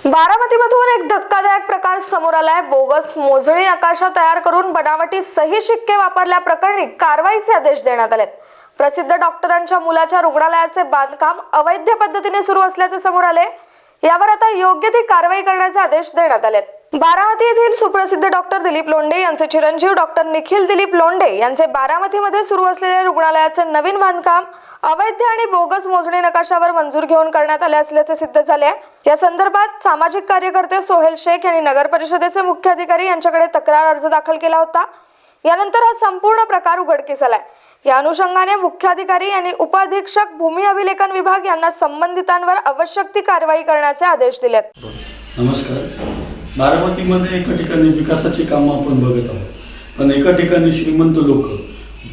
बारामतीमधून एक धक्कादायक प्रकार समोर आलाय। बोगस मोजणी नकाशा तयार करून बनावटी सही शिक्के वापरल्याप्रकरणी कारवाईचे आदेश देण्यात आलेत। प्रसिद्ध डॉक्टरांच्या मुलाच्या रुग्णालयाचे बांधकाम अवैध पद्धतीने सुरू असल्याचे समोर आले। यावर आता योग्य ती कारवाई करण्याचे आदेश देण्यात आलेत। बारामती येथील सुप्रसिद्ध डॉक्टर दिलीप लोंढे यांचे चिरंजीव डॉक्टर निखिल दिलीप लोंढे यांचे बारामतीमध्ये सुरू असलेले रुग्णालयाचे नवीन बांधकाम अवैध आणि बोगस मोजणी नकाशावर मंजूर घेऊन करण्यात आले असल्याचे सिद्ध झाले आहे। या संदर्भात सामाजिक कार्यकर्ते सोहेल शेख यांनी नगर परिषदेचे मुख्य अधिकारी यांच्याकडे तक्रार अर्ज दाखल केला होता। यानंतर हा संपूर्ण प्रकार उघडकीस आलाय। या अनुषंगाने मुख्याधिकारी यांनी उपअधीक्षक भूमी अभिलेखन विभाग यांना संबंधितांवर आवश्यक ती कारवाई करण्याचे आदेश दिलेत। नमस्कार। बारामतीमध्ये एका ठिकाणी विकासाची कामं आपण बघत आहोत, पण एका ठिकाणी श्रीमंत लोक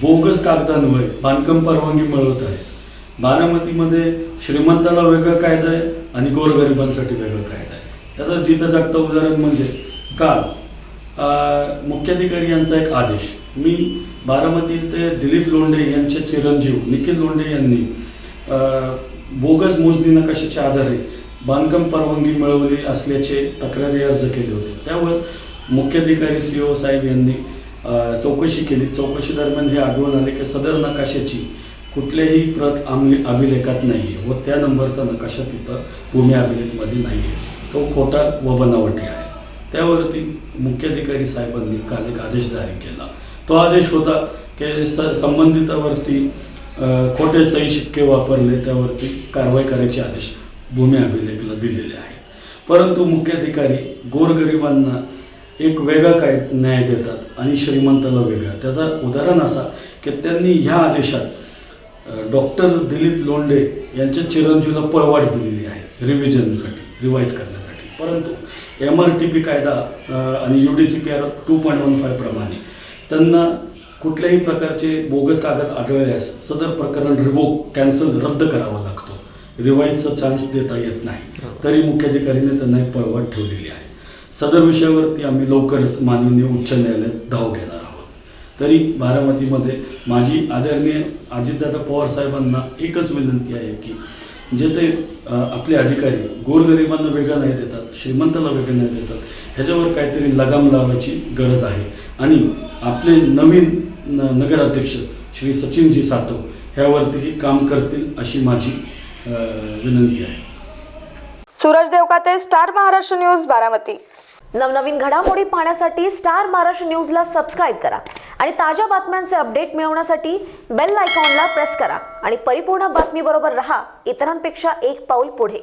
बोगस कागदांवर बांधकाम परवानगी मिळवत आहेत। बारामतीमध्ये श्रीमंताला वेगळा कायदा आहे आणि गोरगरिबांसाठी वेगळा कायदा आहे। याचं जिथं जागतं उदाहरण म्हणजे काल मुख्याधिकारी यांचा एक आदेश, मी बारामती येथे दिलीप लोंढे यांचे चिरंजीव निखिल लोंढे यांनी बोगस मोजणी नकाशाच्या आधारे बांधकाम परवानगी मिळवली असल्याचे तक्रारी अर्ज केले होते। त्यावर मुख्याधिकारी CO साहेब यांनी चौकशी केली। चौकशी दरम्यान हे आढळून आले की सदर नकाशाची कुठल्याही प्रत अभिलेखात नाही आहे व त्या नंबरचा नकाशा तिथं भूमी अभिलेखमध्ये नाही आहे, तो खोटा व बनावटी आहे। त्यावरती मुख्याधिकारी साहेबांनी काल एक आदेश जारी केला। तो आदेश होता की संबंधितावरती खोटे सही शिक्के वापरले त्यावरती कारवाई करायचे आदेश भूमी अभिलेखला दिलेले आहेत। परंतु मुख्याधिकारी गोरगरिबांना एक वेगळा न्याय देतात आणि श्रीमंताला वेगळा। त्याचा उदाहरण असा की त्यांनी ह्या आदेशात डॉक्टर दिलीप लोंढे यांच्या चिरंजीवला पळवाट दिलेली आहे रिवाईज करण्यासाठी। परंतु MRTP कायदा आणि UDCPR 2.15 प्रमाणे त्यांना कुठल्याही प्रकारचे बोगस कागद आढळल्यास सदर प्रकरण कॅन्सल रद्द करावा लागतो, रिवाईजचा चान्स देता येत नाही। तरी मुख्याधिकारीने त्यांना एक पळवाट ठेवलेली आहे। सदर विषयावरती आम्ही लवकरच माननीय उच्च न्यायालयात धाव घेणार आहोत। तरी बारामतीमध्ये माझी आदरणीय अजितदादा पवार साहेबांना एकच विनंती आहे की जे ते आपले अधिकारी गोरगरिबांना वेगळं नाही देतात, श्रीमंताला वेगळं नाही देतात, ह्याच्यावर काहीतरी लगाम लावायची गरज आहे आणि आपले नवीन नगराध्यक्ष श्री सचिनजी सातव ह्यावरतीही काम करतील अशी माझी विनंती आहे। Suraj Devkate, star Maharashtra news, Baramati. नवनवीन घडामोडी पाहण्यासाठी स्टार महाराष्ट्र न्यूजला सबस्क्राईब करा आणि ताज्या बातम्यांचे अपडेट मिळवण्यासाठी बेल आयकॉनला प्रेस करा आणि परिपूर्ण बातमीबरोबर रहा, इतरांपेक्षा एक पाऊल पुढे।